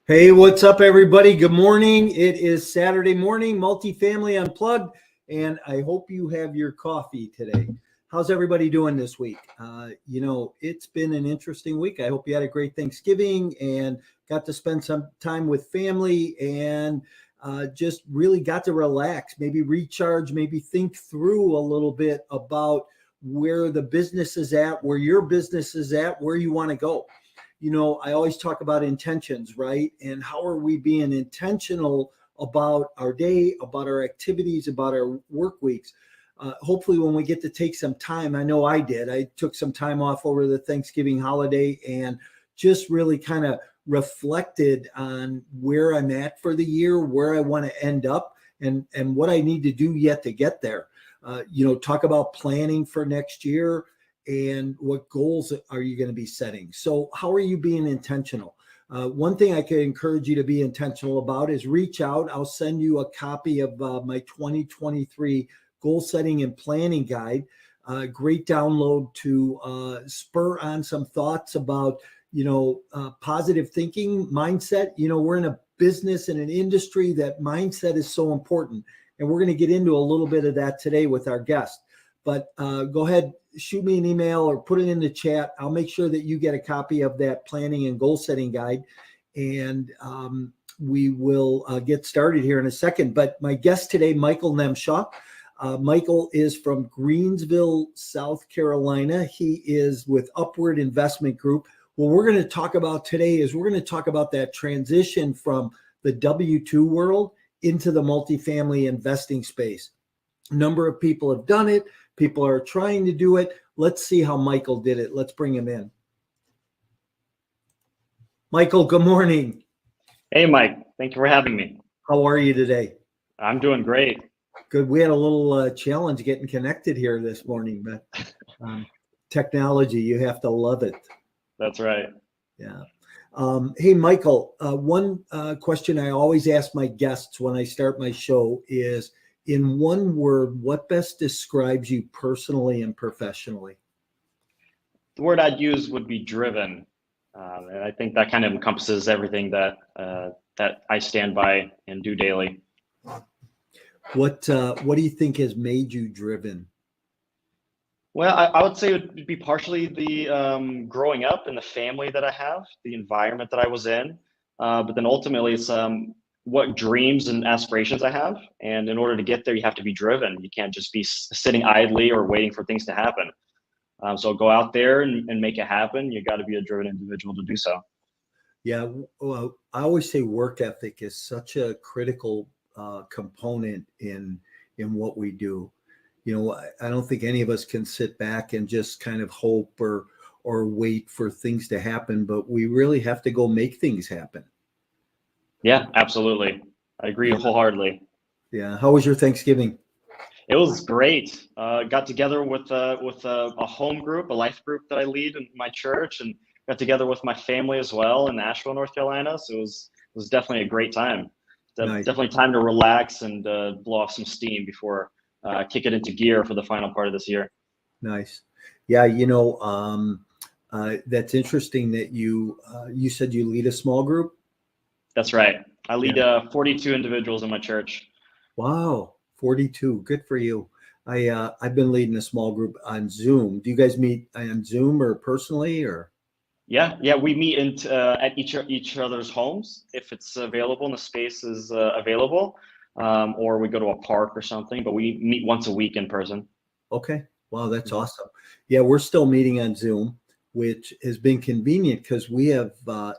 Hey, what's up, everybody? Good morning. It is Saturday morning, Multifamily Unplugged, and I hope you have your coffee today. How's everybody doing this week? It's been an interesting week. I hope you had a great Thanksgiving and got to spend some time with family and just really got to relax, maybe recharge, maybe think through a little bit about where the business is at, where your business is at, where you want to go. I always talk about intentions, right? And how are we being intentional about our day, about our activities, about our work weeks? Hopefully, when we get to take some time, I know I did. I took some time off over the Thanksgiving holiday and just really kind of reflected on where I'm at for the year, where I want to end up, and what I need to do yet to get there. Talk about planning for next year and what goals are you going to be setting. So how are you being intentional? One thing I could encourage you to be intentional about is reach out. I'll send you a copy of my 2023 goal setting and planning guide. Great download to spur on some thoughts about, positive thinking, mindset. We're in a business and an industry that mindset is so important. And we're going to get into a little bit of that today with our guest. But go ahead, shoot me an email or put it in the chat. I'll make sure that you get a copy of that planning and goal setting guide. And we will get started here in a second. But my guest today, Michael Nemshaw. Michael is from Greensville, South Carolina. He is with Upward Investment Group. What we're going to talk about today is we're going to talk about that transition from the W-2 world into the multifamily investing space. A number of people have done it. People are trying to do it. Let's see how Michael did it. Let's bring him in. Michael, good morning. Hey, Mike. Thank you for having me. How are you today? I'm doing great. Good. We had a little challenge getting connected here this morning, but technology, you have to love it. That's right. Yeah. Hey, Michael, one question I always ask my guests when I start my show is, in one word, what best describes you personally and professionally? The word I'd use would be driven. And I think that kind of encompasses everything that I stand by and do daily. What do you think has made you driven? Well, I would say it would be partially the growing up and the family that I have, the environment that I was in. But then ultimately it's what dreams and aspirations I have. And in order to get there, you have to be driven. You can't just be sitting idly or waiting for things to happen. So go out there and make it happen. You got to be a driven individual to do so. Yeah. Well, I always say work ethic is such a critical component in what we do. I don't think any of us can sit back and just kind of hope or wait for things to happen, but we really have to go make things happen. Yeah, absolutely. I agree wholeheartedly. Yeah. How was your Thanksgiving? It was great. Got together with a home group, a life group that I lead in my church, and got together with my family as well in Asheville, North Carolina. So it was definitely a great time. Nice. Definitely time to relax and blow off some steam before kick it into gear for the final part of this year. Nice. Yeah. That's interesting that you said you lead a small group. That's right. I lead 42 individuals in my church. Wow, 42. Good for you. I've been leading a small group on Zoom. Do you guys meet on Zoom or personally or? Yeah, we meet at each other's homes if it's available and the space is available, or we go to a park or something. But we meet once a week in person. Okay. Wow, that's awesome. Yeah, we're still meeting on Zoom, which has been convenient because we have, I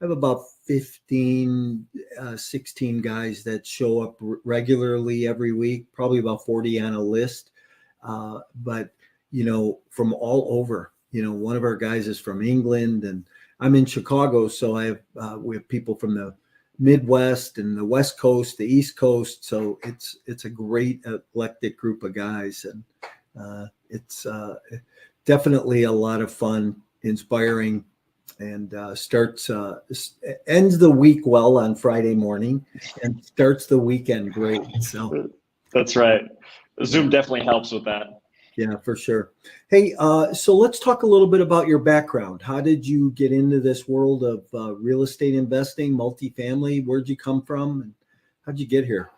have about 15, 16 guys that show up regularly every week, probably about 40 on a list. But, from all over, one of our guys is from England and I'm in Chicago. So we have people from the Midwest and the West Coast, the East Coast. So it's a great eclectic group of guys. And it's definitely a lot of fun, inspiring, and ends the week well on Friday morning and starts the weekend great. So that's right. Zoom definitely helps with that. Yeah, for sure. Hey, so let's talk a little bit about your background. How did you get into this world of real estate investing, multifamily? Where'd you come from? And how'd you get here?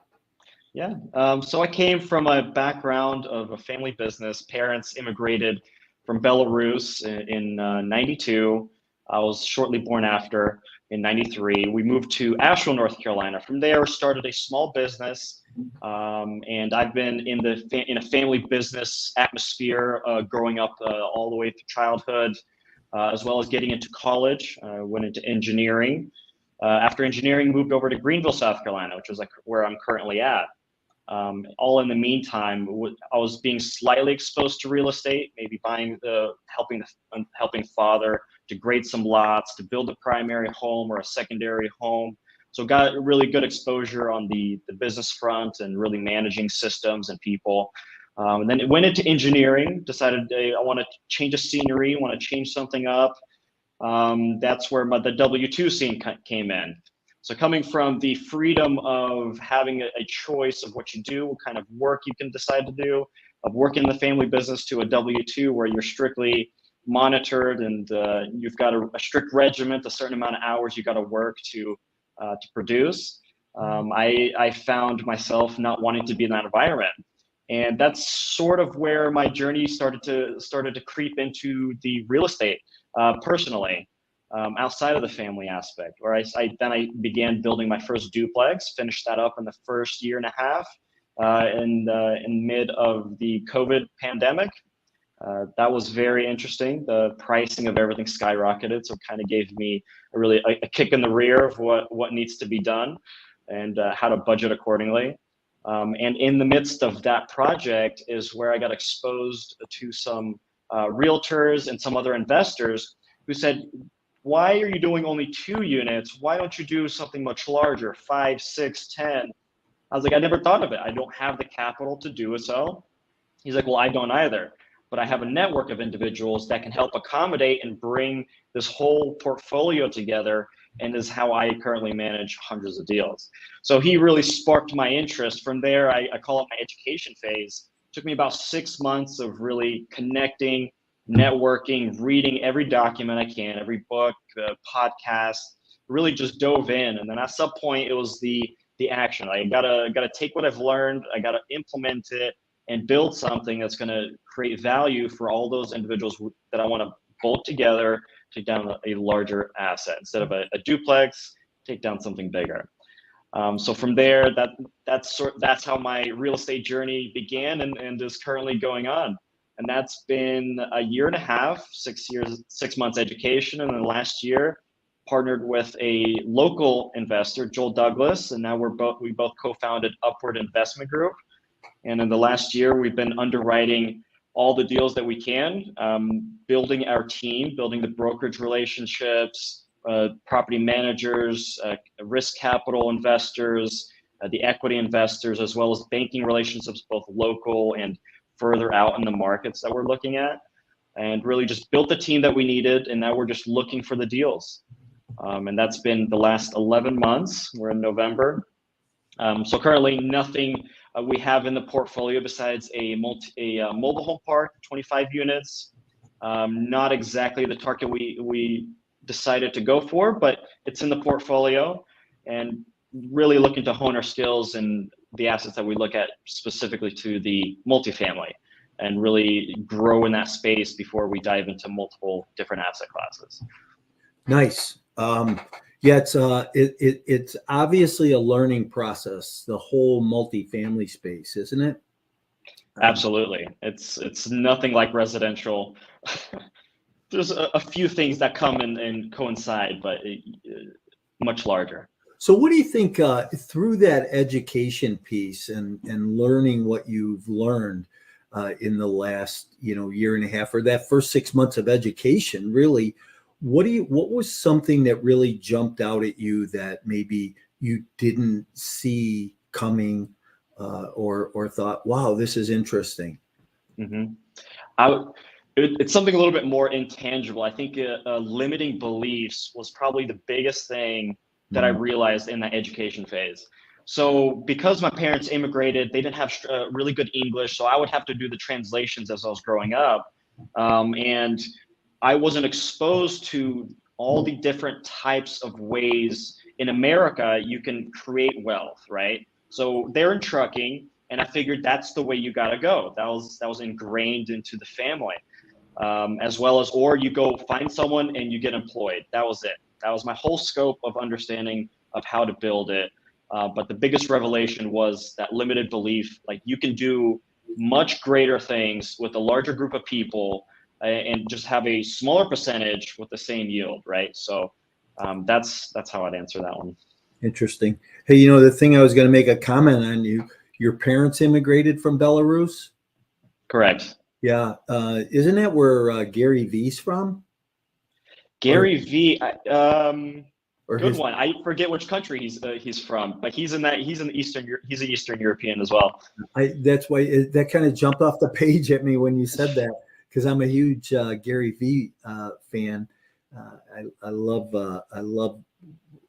Yeah. So I came from a background of a family business. Parents immigrated from Belarus in 92. I was shortly born after in 93. We moved to Asheville, North Carolina. From there, started a small business. And I've been in a family business atmosphere growing up all the way through childhood, as well as getting into college. Went into engineering. After engineering, moved over to Greenville, South Carolina, which is like where I'm currently at. All in the meantime, I was being slightly exposed to real estate, maybe helping father to grade some lots, to build a primary home or a secondary home. So got really good exposure on the business front and really managing systems and people. And then it went into engineering, decided I want to change the scenery, want to change something up. That's where the W-2 scene came in. So coming from the freedom of having a choice of what you do, what kind of work you can decide to do, of working in the family business to a W-2 where you're strictly monitored and you've got a strict regiment, a certain amount of hours you got to work to produce. I found myself not wanting to be in that environment. And that's sort of where my journey started to creep into the real estate personally. Outside of the family aspect, where I began building my first duplex, finished that up in the first year and a half, in mid of the COVID pandemic. That was very interesting. The pricing of everything skyrocketed, so it kind of gave me a kick in the rear of what needs to be done and how to budget accordingly. And in the midst of that project is where I got exposed to some realtors and some other investors who said, why are you doing only 2 units? Why don't you do something much larger, 5, 6, 10? I was like, I never thought of it. I don't have the capital to do so. He's like, well, I don't either, but I have a network of individuals that can help accommodate and bring this whole portfolio together, and is how I currently manage hundreds of deals. So he really sparked my interest. From there, I call it my education phase. It took me about 6 months of really connecting, networking, reading every document I can, every book, podcast, really just dove in. And then at some point, it was the action. I gotta take what I've learned, I gotta implement it, and build something that's gonna create value for all those individuals that I want to bolt together, take down a larger asset instead of a duplex, take down something bigger. So from there, that's how my real estate journey began and is currently going on. And that's been a year and a half, 6 years, 6 months education. And then last year, partnered with a local investor, Joel Douglas, and now we both co-founded Upward Investment Group. And in the last year, we've been underwriting all the deals that we can, building our team, building the brokerage relationships, property managers, risk capital investors, the equity investors, as well as banking relationships, both local and further out in the markets that we're looking at, and really just built the team that we needed. And now we're just looking for the deals. And that's been the last 11 months. We're in November. So currently nothing we have in the portfolio besides a mobile home park, 25 units. Not exactly the target we decided to go for, but it's in the portfolio, and really looking to hone our skills and the assets that we look at specifically to the multifamily, and really grow in that space before we dive into multiple different asset classes. Nice. Yeah, it's obviously a learning process, the whole multifamily space, isn't it? Absolutely. It's nothing like residential. There's a few things that come and coincide, but much larger. So what do you think through that education piece and learning what you've learned in the last year and a half, or that first 6 months of education, really, what was something that really jumped out at you that maybe you didn't see coming or thought, wow, this is interesting? Mm-hmm. It's something a little bit more intangible. I think limiting beliefs was probably the biggest thing that I realized in that education phase. So because my parents immigrated, they didn't have really good English, so I would have to do the translations as I was growing up. And I wasn't exposed to all the different types of ways in America you can create wealth, right? So they're in trucking, and I figured that's the way you got to go. That was ingrained into the family, as well as, or you go find someone and you get employed. That was it. That was my whole scope of understanding of how to build it. But the biggest revelation was that limited belief, like you can do much greater things with a larger group of people and just have a smaller percentage with the same yield, right? So that's how I'd answer that one. Interesting. Hey, you know, the thing I was going to make a comment on, your parents immigrated from Belarus? Correct. Yeah. Isn't that where Gary Vee's from? Gary V. Or Good his, one. I forget which country he's from, but he's an Eastern European as well. that's why that kind of jumped off the page at me when you said that, because I'm a huge Gary Vee fan. I love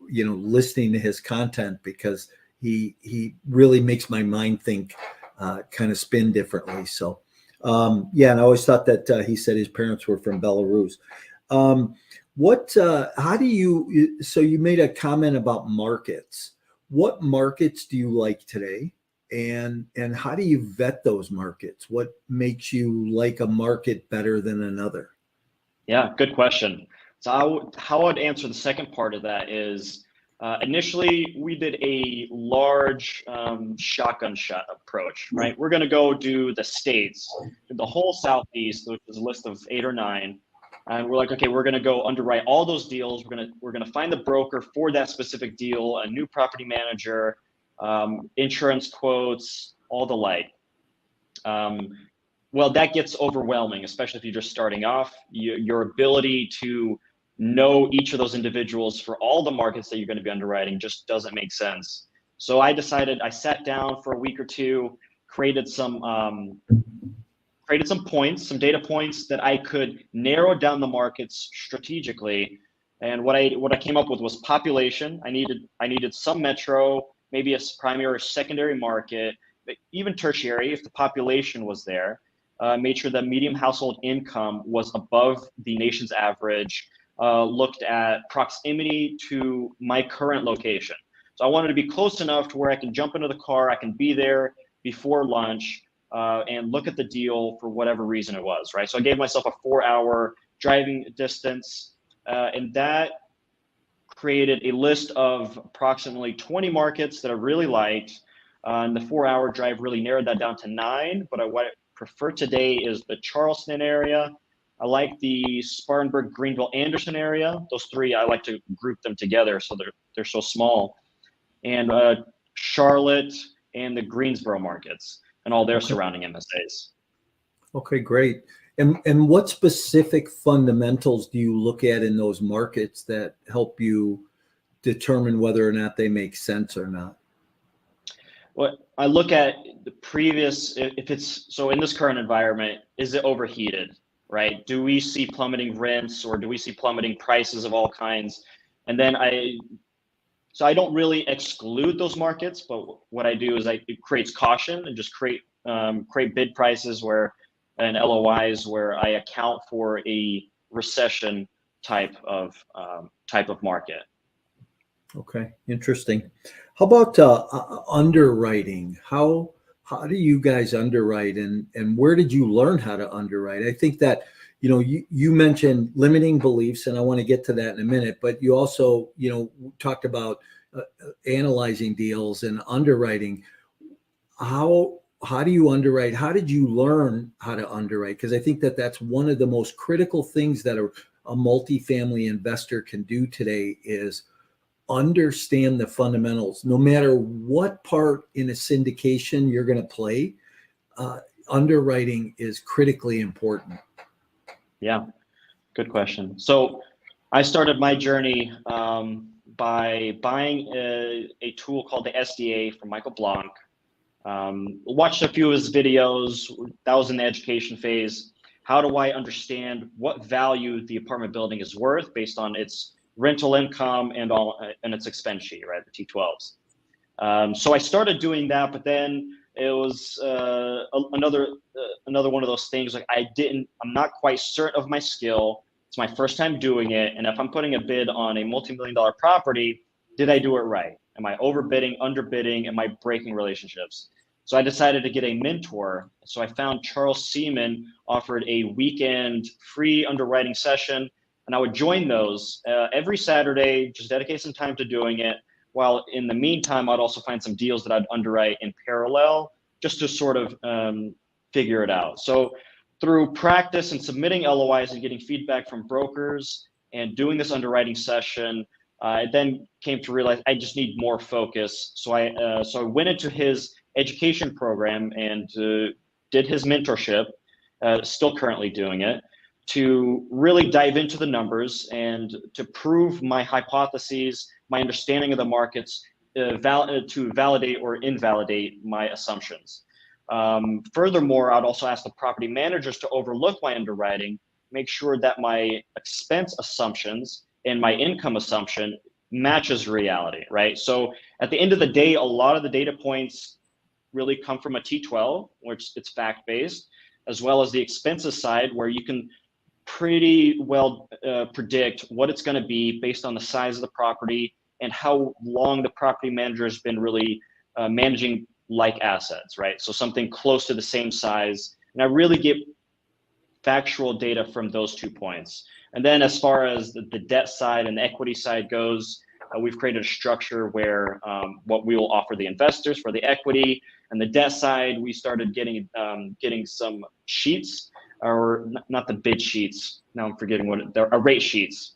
listening to his content, because he really makes my mind think, kind of spin differently. So yeah, and I always thought that he said his parents were from Belarus. How do you, so you made a comment about markets. What markets do you like today? And how do you vet those markets? What makes you like a market better than another? Yeah, good question. So how I'd answer the second part of that is initially we did a large shotgun shot approach, right? We're going to go do the states, the whole Southeast, which is a list of 8 or 9. And we're like, okay, we're going to go underwrite all those deals. We're going to find the broker for that specific deal, a new property manager, insurance quotes, all the like. Well, that gets overwhelming, especially if you're just starting off. Your ability to know each of those individuals for all the markets that you're going to be underwriting just doesn't make sense. So I sat down for a week or two, created some points, some data points that I could narrow down the markets strategically. And what I came up with was population. I needed some metro, maybe a primary or secondary market, but even tertiary if the population was there. Made sure that median household income was above the nation's average. Looked at proximity to my current location. So I wanted to be close enough to where I can jump into the car, I can be there before lunch, and look at the deal for whatever reason it was, right? So I gave myself a 4-hour driving distance, and that created a list of approximately 20 markets that I really liked. And the 4-hour drive really narrowed that down to 9, but what I prefer today is the Charleston area. I like the Spartanburg, Greenville, Anderson area. Those 3, I like to group them together so they're so small. And Charlotte and the Greensboro markets and all their surrounding MSAs. Okay, great. And what specific fundamentals do you look at in those markets that help you determine whether or not they make sense or not? Well, I look at the previous, if it's, so in this current environment, is it overheated, right? Do we see plummeting rents, or do we see plummeting prices of all kinds? And then so I don't really exclude those markets, but what I do is it creates caution and just create bid prices and LOIs where I account for a recession type of market. Okay, interesting. How about underwriting? How do you guys underwrite, and where did you learn how to underwrite? I think that, you mentioned limiting beliefs, and I want to get to that in a minute, but you also, talked about analyzing deals and underwriting. How do you underwrite? How did you learn how to underwrite? Because I think that that's one of the most critical things that a multifamily investor can do today is understand the fundamentals. No matter what part in a syndication you're going to play, underwriting is critically important. Yeah, good question. So I started my journey by buying a tool called the SDA from Michael Blanc. Watched a few of his videos. That was in the education phase. How do I understand what value the apartment building is worth based on its rental income and its expense sheet, right? The T12s. So I started doing that, but then it was another one of those things. Like I'm not quite certain of my skill. It's my first time doing it, and if I'm putting a bid on a multi-million-dollar property, did I do it right? Am I overbidding, underbidding? Am I breaking relationships? So I decided to get a mentor. So I found Charles Seaman offered a weekend free underwriting session, and I would join those every Saturday, just dedicate some time to doing it. While in the meantime, I'd also find some deals that I'd underwrite in parallel just to sort of figure it out. So through practice and submitting LOIs and getting feedback from brokers and doing this underwriting session, I then came to realize I just need more focus. So I went into his education program and did his mentorship, still currently doing it, to really dive into the numbers and to prove my hypotheses, my understanding of the markets, to validate or invalidate my assumptions. Furthermore, I'd also ask the property managers to overlook my underwriting, make sure that my expense assumptions and my income assumption matches reality, right? So at the end of the day, a lot of the data points really come from a T12, which it's fact-based, as well as the expenses side, where you can pretty well predict what it's going to be based on the size of the property and how long the property manager has been really managing like assets, right? So something close to the same size. And I really get factual data from those 2 points. And then as far as the debt side and the equity side goes, we've created a structure where what we will offer the investors for the equity, and the debt side, we started getting some sheets, or not the bid sheets. Now I'm forgetting what they're, rate sheets.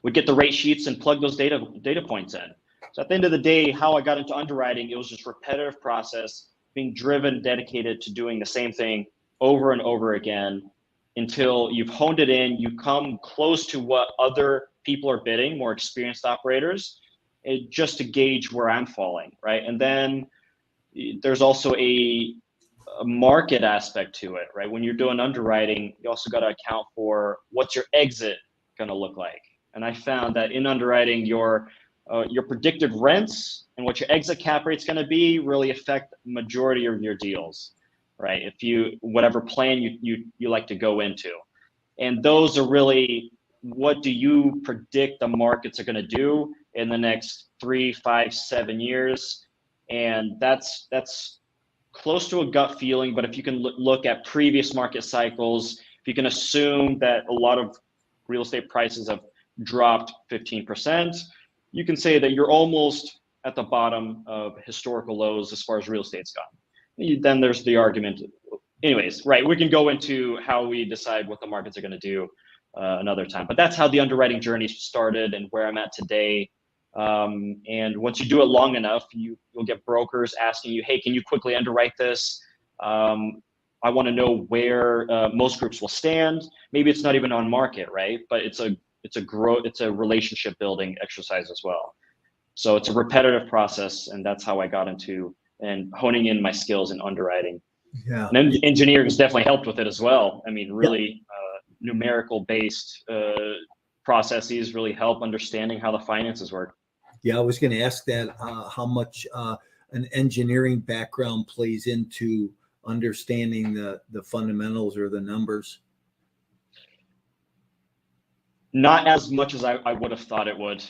We get the rate sheets and plug those data points in. So at the end of the day, how I got into underwriting, it was just repetitive process, being driven, dedicated to doing the same thing over and over again until you've honed it in, you come close to what other people are bidding, more experienced operators, just to gauge where I'm falling, right? And then there's also a market aspect to it, right? When you're doing underwriting, you also got to account for what's your exit going to look like. And I found that in underwriting, your predicted rents and what your exit cap rate's going to be really affect the majority of your deals, right? If whatever plan you like to go into, and those are really, what do you predict the markets are going to do in the next 3, 5, 7 years? And that's close to a gut feeling. But if you can look at previous market cycles, if you can assume that a lot of real estate prices have dropped 15%, you can say that you're almost at the bottom of historical lows as far as real estate's gone. Then there's the argument. Anyways, right, we can go into how we decide what the markets are going to do another time. But that's how the underwriting journey started and where I'm at today. And once you do it long enough, you'll get brokers asking you, hey, can you quickly underwrite this? I want to know where most groups will stand. Maybe it's not even on market, right? But it's a relationship building exercise as well. So it's a repetitive process, and that's how I got into and honing in my skills in underwriting. Yeah. And then engineering has definitely helped with it as well. I mean, really numerical based processes really help understanding how the finances work. Yeah, I was going to ask that, how much an engineering background plays into understanding the fundamentals or the numbers. Not as much as I would have thought it would.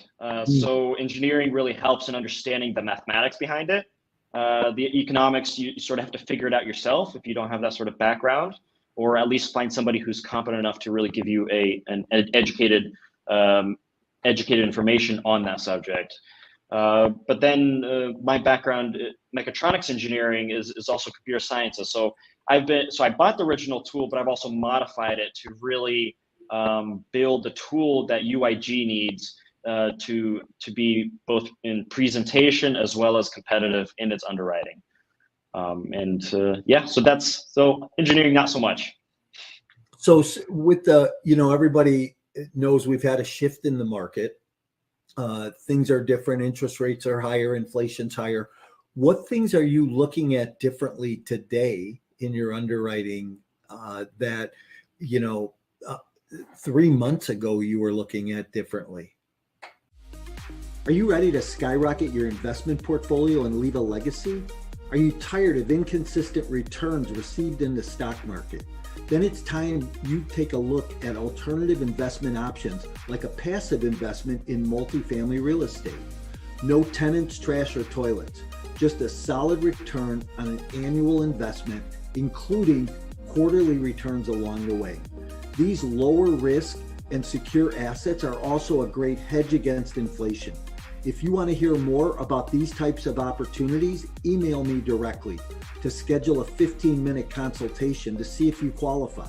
So engineering really helps in understanding the mathematics behind it. The economics, you sort of have to figure it out yourself if you don't have that sort of background, or at least find somebody who's competent enough to really give you an educated information on that subject. But then my background, mechatronics engineering, is also computer sciences. So I bought the original tool, but I've also modified it to really build the tool that UIG needs to be both in presentation as well as competitive in its underwriting. So engineering, not so much. So with everybody knows we've had a shift in the market. Things are different. Interest rates are higher. Inflation's higher. What things are you looking at differently today in your underwriting that 3 months ago you were looking at differently? Are you ready to skyrocket your investment portfolio and leave a legacy? Are you tired of inconsistent returns received in the stock market? Then it's time you take a look at alternative investment options like a passive investment in multifamily real estate. No tenants, trash, or toilets, just a solid return on an annual investment, including quarterly returns along the way. These lower risk and secure assets are also a great hedge against inflation. If you want to hear more about these types of opportunities, email me directly to schedule a 15-minute consultation to see if you qualify.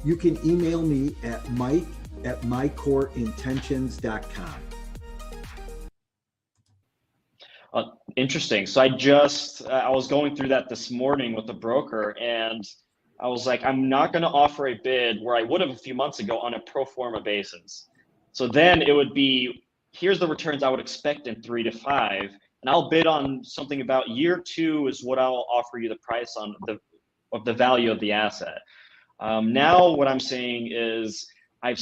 You can email me at mike@mycoreintentions.com. Interesting. So I was going through that this morning with the broker, and I was like, I'm not going to offer a bid where I would have a few months ago on a pro forma basis. So then it would be, here's the returns I would expect in 3 to 5, and I'll bid on something about year 2 is what I'll offer you the price on the value of the asset. Now what I'm saying is I've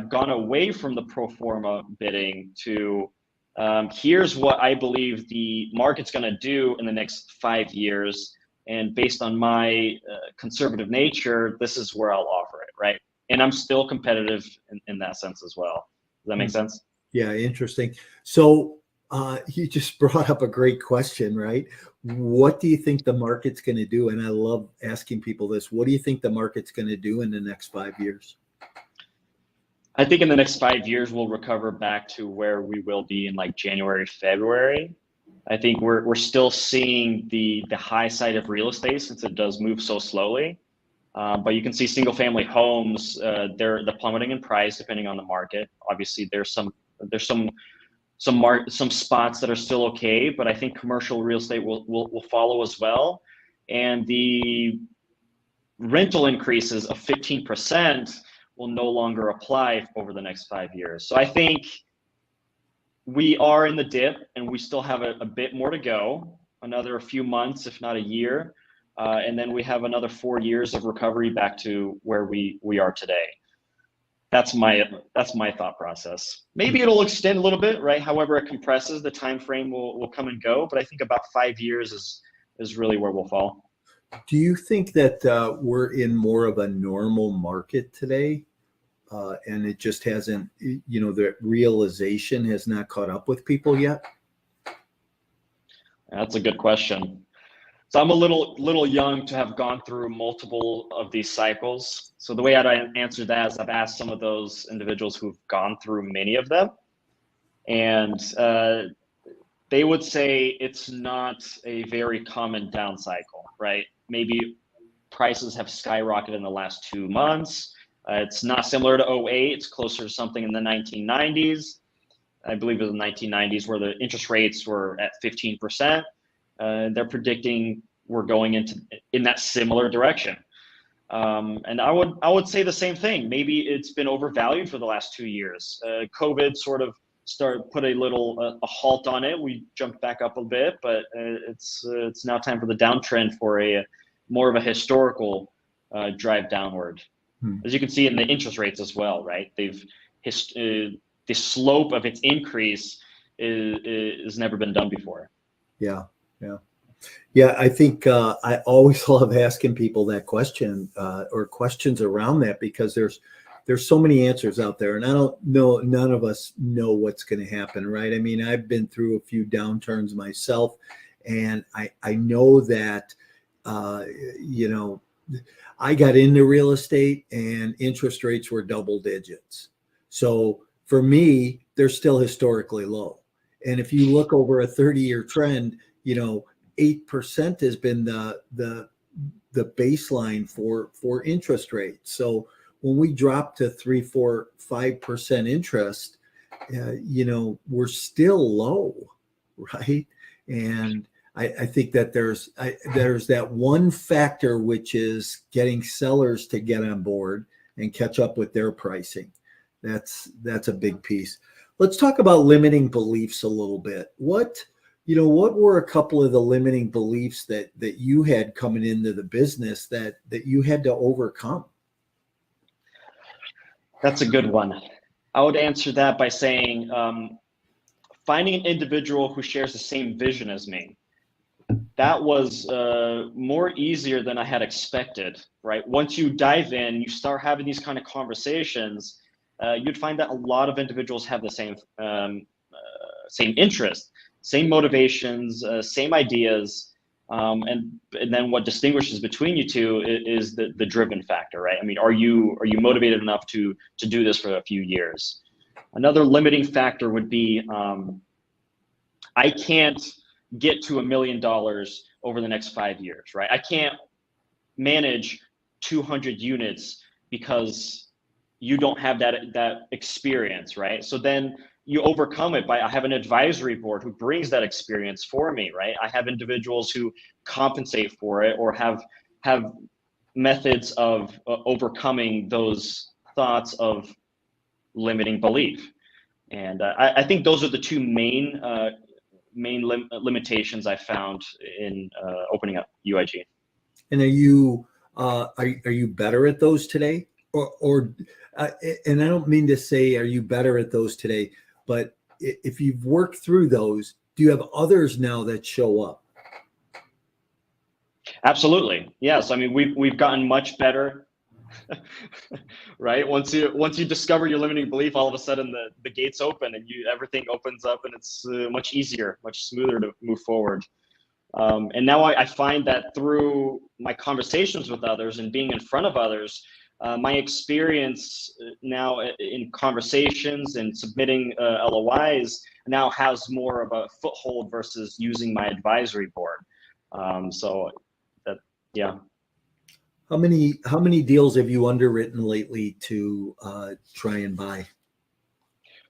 gone away from the pro forma bidding to here's what I believe the market's going to do in the next 5 years, and based on my conservative nature, this is where I'll offer it, right? And I'm still competitive in that sense as well. Does that make sense? Yeah, interesting. So you just brought up a great question, right? What do you think the market's going to do? And I love asking people this. What do you think the market's going to do in the next 5 years? I think in the next 5 years, we'll recover back to where we will be in like January, February. I think we're still seeing the high side of real estate since it does move so slowly. But you can see single family homes, they're plummeting in price depending on the market. Obviously, there's some spots that are still okay, but I think commercial real estate will follow as well. And the rental increases of 15% will no longer apply over the next 5 years. So I think we are in the dip, and we still have a bit more to go, another few months, if not a year. And then we have another 4 years of recovery back to where we are today. That's my thought process. Maybe it'll extend a little bit, right? However it compresses, the time frame will come and go. But I think about 5 years is really where we'll fall. Do you think that we're in more of a normal market today? And it just hasn't, the realization has not caught up with people yet? That's a good question. So I'm a little young to have gone through multiple of these cycles. So the way I'd answer that is I've asked some of those individuals who've gone through many of them, and they would say it's not a very common down cycle, right? Maybe prices have skyrocketed in the last 2 months. It's not similar to 08. It's closer to something in the 1990s. I believe it was the 1990s where the interest rates were at 15%. They're predicting we're going in that similar direction. And I would say the same thing. Maybe it's been overvalued for the last 2 years. COVID sort of put a halt on it. We jumped back up a bit, but it's now time for the downtrend for a more of a historical drive downward. As you can see in the interest rates as well, right? The slope of its increase is never been done before. Yeah. I think I always love asking people that question or questions around that, because there's so many answers out there, and I don't know, none of us know what's going to happen, right? I mean, I've been through a few downturns myself, and I know that I got into real estate and interest rates were double digits. So for me, they're still historically low. And if you look over a 30-year trend, 8% has been the baseline for interest rates. So when we drop to 3, 4, 5% interest, we're still low, right? And I think that there's that one factor, which is getting sellers to get on board and catch up with their pricing. That's a big piece. Let's talk about limiting beliefs a little bit. What were a couple of the limiting beliefs that you had coming into the business that you had to overcome? That's a good one. I would answer that by saying, finding an individual who shares the same vision as me, that was more easier than I had expected, right? Once you dive in, you start having these kind of conversations, you'd find that a lot of individuals have the same interest, same motivations, same ideas. And then what distinguishes between you two is the driven factor, right? I mean, are you motivated enough to do this for a few years? Another limiting factor would be, I can't get to $1 million over the next 5 years, right? I can't manage 200 units because you don't have that experience, right? So then you overcome it by, I have an advisory board who brings that experience for me, right? I have individuals who compensate for it or have methods of overcoming those thoughts of limiting belief. And I think those are the two main limitations I found in opening up UIG. And are you better at those today, or and I don't mean to say are you better at those today, but if you've worked through those, do you have others now that show up? Absolutely, yes. I mean, we've gotten much better. Right, once you discover your limiting belief, all of a sudden the gates open and everything opens up, and it's much easier, much smoother to move forward. And now I find that through my conversations with others and being in front of others, my experience now in conversations and submitting LOIs now has more of a foothold versus using my advisory board. So that, yeah. How many deals have you underwritten lately to try and buy?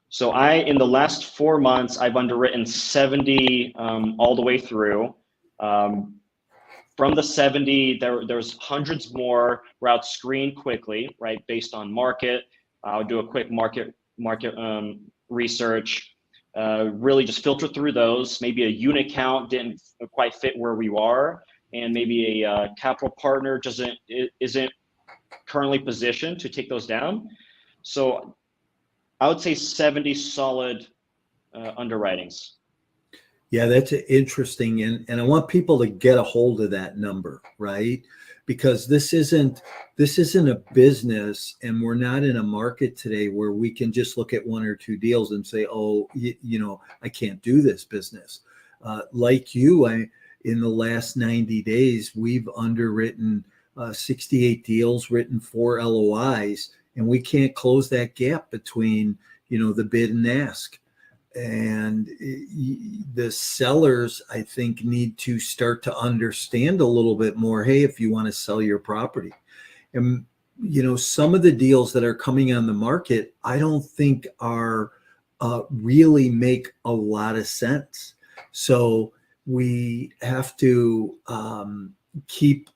So in the last 4 months, I've underwritten 70 all the way through. From the 70, there's hundreds more routes screened quickly, right? Based on market. I'll do a quick market research, really just filter through those. Maybe a unit count didn't quite fit where we are, and maybe a capital partner isn't currently positioned to take those down. So I would say 70 solid underwritings. Yeah, that's interesting. And I want people to get a hold of that number, right? Because this isn't a business, and we're not in a market today where we can just look at 1 or 2 deals and say, oh, I can't do this business. Like you, in the last 90 days, we've underwritten 68 deals, written 4 LOIs, and we can't close that gap between, the bid and ask. And the sellers, I think, need to start to understand a little bit more, hey, if you want to sell your property. And, some of the deals that are coming on the market, I don't think are really make a lot of sense. So we have to keep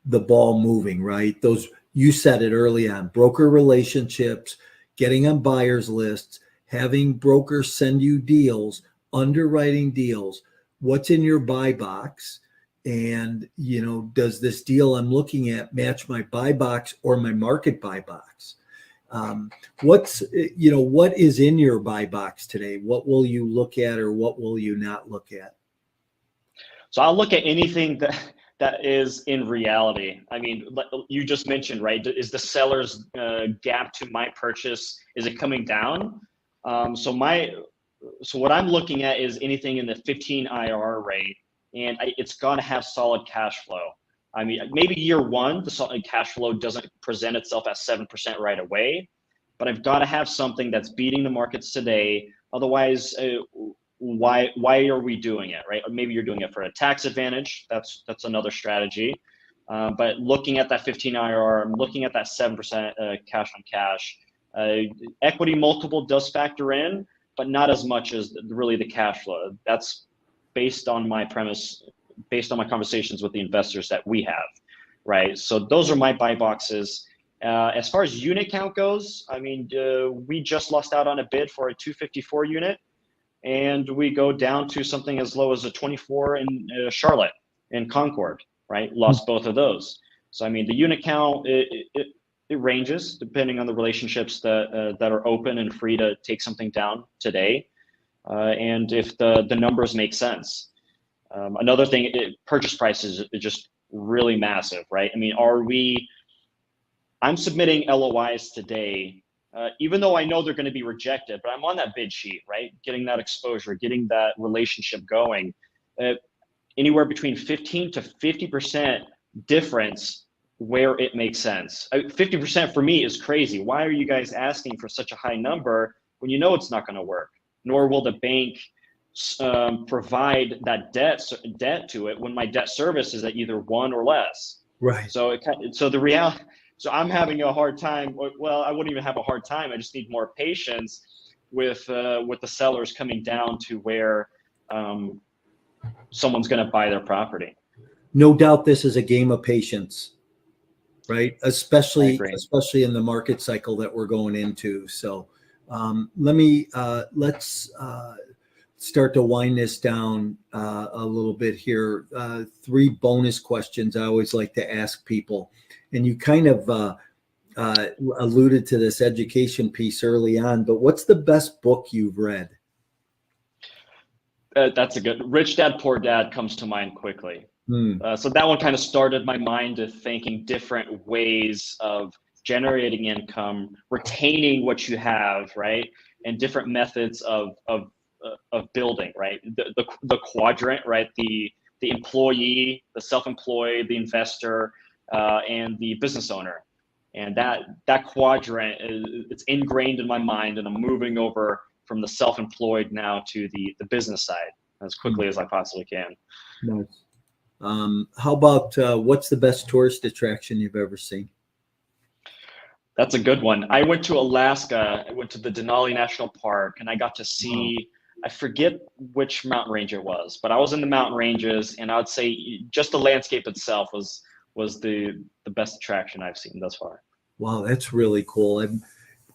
the ball moving, right? Those, you said it early on, broker relationships, getting on buyers lists, having brokers send you deals, underwriting deals, what's in your buy box, and does this deal I'm looking at match my buy box or my market buy box? What is in your buy box today? What will you look at, or what will you not look at? So I'll look at anything that is in reality. I mean, you just mentioned, right? Is the seller's gap to my purchase, is it coming down? So what I'm looking at is anything in the 15 IRR rate, and it's got to have solid cash flow. I mean, maybe year one, the solid cash flow doesn't present itself at 7% right away, but I've got to have something that's beating the markets today. Otherwise, why are we doing it, right? Or maybe you're doing it for a tax advantage. That's another strategy. But looking at that 15 IRR, I'm looking at that 7% cash on cash. Equity multiple does factor in, but not as much as really the cash flow. That's based on my premise, based on my conversations with the investors that we have, right? So those are my buy boxes. As far as unit count goes, I mean, we just lost out on a bid for a 254 unit, and we go down to something as low as a 24 in Charlotte and Concord, right? Lost both of those. So I mean, the unit count, it ranges depending on the relationships that are open and free to take something down today. and if the numbers make sense. Another thing, purchase price is just really massive, right? I mean, I'm submitting LOIs today, even though I know they're going to be rejected, but I'm on that bid sheet, right? Getting that exposure, getting that relationship going. Anywhere between 15 to 50% difference where it makes sense. 50% for me is crazy. Why are you guys asking for such a high number when you know it's not going to work? Nor will the bank provide that debt to it when my debt service is at either 1 or less. Right. So so I'm having a hard time. Well, I wouldn't even have a hard time. I just need more patience with the sellers coming down to where someone's going to buy their property. No doubt this is a game of patience, right? Especially in the market cycle that we're going into. So let's start to wind this down a little bit here. 3 bonus questions I always like to ask people. And you kind of alluded to this education piece early on, but what's the best book you've read? That's a good. Rich Dad, Poor Dad comes to mind quickly. So that one kind of started my mind to thinking different ways of generating income, retaining what you have, right? And different methods of building, right? The quadrant, right? The employee, the self-employed, the investor, and the business owner. And that quadrant it's ingrained in my mind, and I'm moving over from the self-employed now to the business side as quickly as I possibly can. Nice. How about what's the best tourist attraction you've ever seen? That's a good one. I went to Alaska. I went to the Denali National Park, and I got to see, I forget which mountain range it was, but I was in the mountain ranges, and I would say just the landscape itself was the best attraction I've seen thus far. Wow, that's really cool.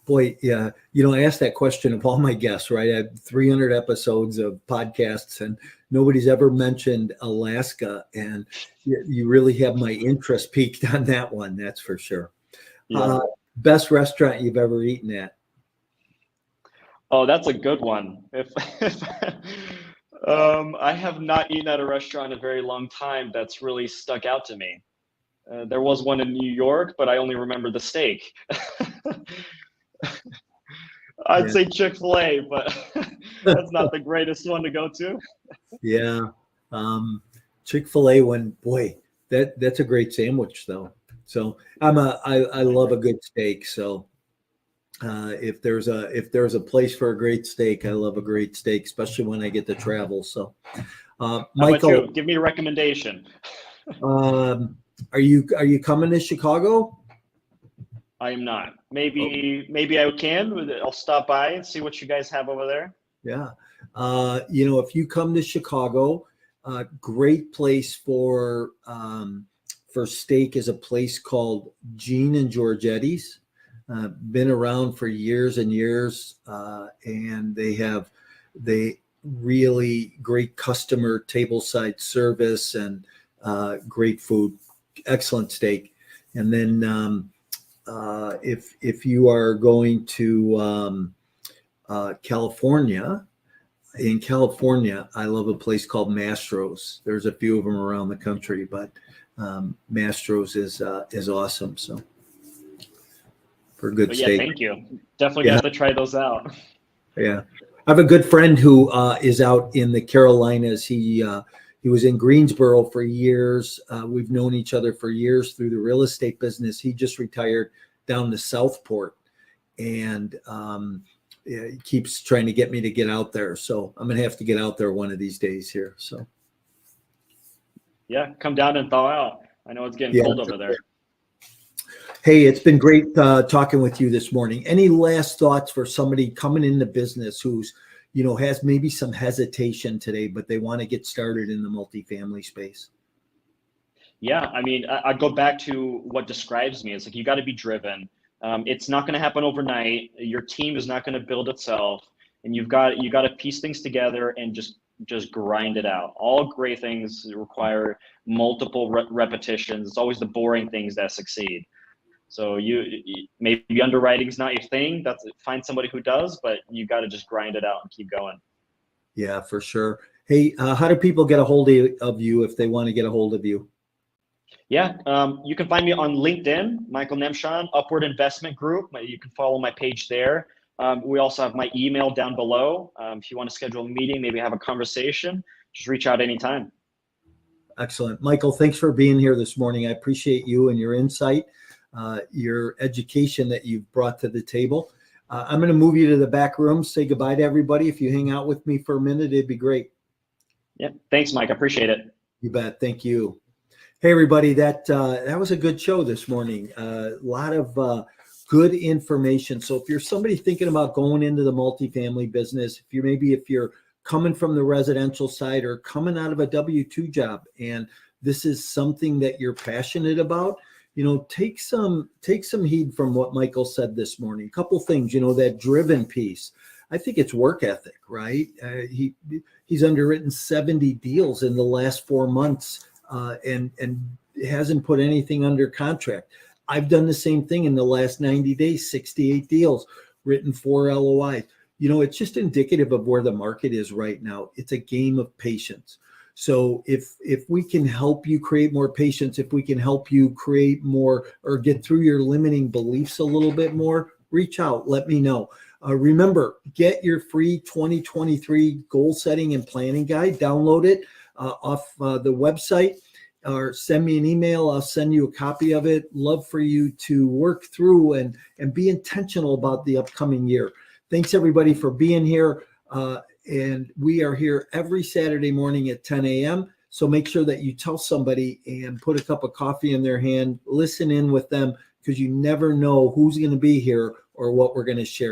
Boy, yeah, I asked that question of all my guests, right? I had 300 episodes of podcasts, and nobody's ever mentioned Alaska, and you really have my interest piqued on that one. That's for sure. Yeah. Best restaurant you've ever eaten at? Oh, that's a good one. If I have not eaten at a restaurant in a very long time that's really stuck out to me. There was one in New York, but I only remember the steak. I'd say Chick-fil-A, but that's not the greatest one to go to. Yeah. Chick-fil-A one, boy, that's a great sandwich though. So I love a good steak. So if there's a place for a great steak, I love a great steak, especially when I get to travel. So Michael, give me a recommendation. Are you coming to Chicago? I am not. Maybe I can. I'll stop by and see what you guys have over there. Yeah. If you come to Chicago, great place for steak is a place called Gene and Giorgetti's. Been around for years and years, and they really great customer tableside service and great food, excellent steak. And then if you are going to California, in California, I love a place called Mastro's. There's a few of them around the country, but Mastro's is awesome. So for good steak. Thank you. Definitely got to try those out. Yeah, I have a good friend who is out in the Carolinas. He was in Greensboro for years. We've known each other for years through the real estate business. He just retired down to Southport, and he keeps trying to get me to get out there. So I'm gonna have to get out there one of these days here. So yeah, come down and thaw out. I know it's getting cold over there. Hey, it's been great talking with you this morning. Any last thoughts for somebody coming into business who's has maybe some hesitation today, but they want to get started in the multifamily space? Yeah, I mean, I go back to what describes me. It's like you got to be driven. It's not going to happen overnight. Your team is not going to build itself, and you got to piece things together and just grind it out. All great things require multiple repetitions. It's always the boring things that succeed. So you maybe underwriting is not your thing. Find somebody who does, but you got to just grind it out and keep going. Yeah, for sure. Hey, how do people get a hold of you if they want to get a hold of you? Yeah, you can find me on LinkedIn, Michael Nemshon, Upward Investment Group. You can follow my page there. We also have my email down below. If you want to schedule a meeting, maybe have a conversation, just reach out anytime. Excellent. Michael, thanks for being here this morning. I appreciate you and your insight, your education that you've brought to the table. I'm going to move you to the back room. Say goodbye to everybody. If you hang out with me for a minute, it'd be great. Yeah, thanks, Mike. I appreciate it. You bet. Thank you. Hey, everybody. That was a good show this morning. A lot of good information. So if you're somebody thinking about going into the multifamily business, if you're coming from the residential side or coming out of a W-2 job, and this is something that you're passionate about, take some heed from what Michael said this morning. A couple things, that driven piece. I think it's work ethic, right? He's underwritten 70 deals in the last 4 months, and hasn't put anything under contract. I've done the same thing in the last 90 days, 68 deals, written 4 LOIs. It's just indicative of where the market is right now. It's a game of patience. So if we can help you create more patience, if we can help you create more or get through your limiting beliefs a little bit more, reach out, let me know. Remember, get your free 2023 goal setting and planning guide, download it off the website, or send me an email. I'll send you a copy of it. Love for you to work through and be intentional about the upcoming year. Thanks everybody for being here. And we are here every Saturday morning at 10 a.m. So make sure that you tell somebody and put a cup of coffee in their hand, listen in with them, because you never know who's going to be here or what we're going to share.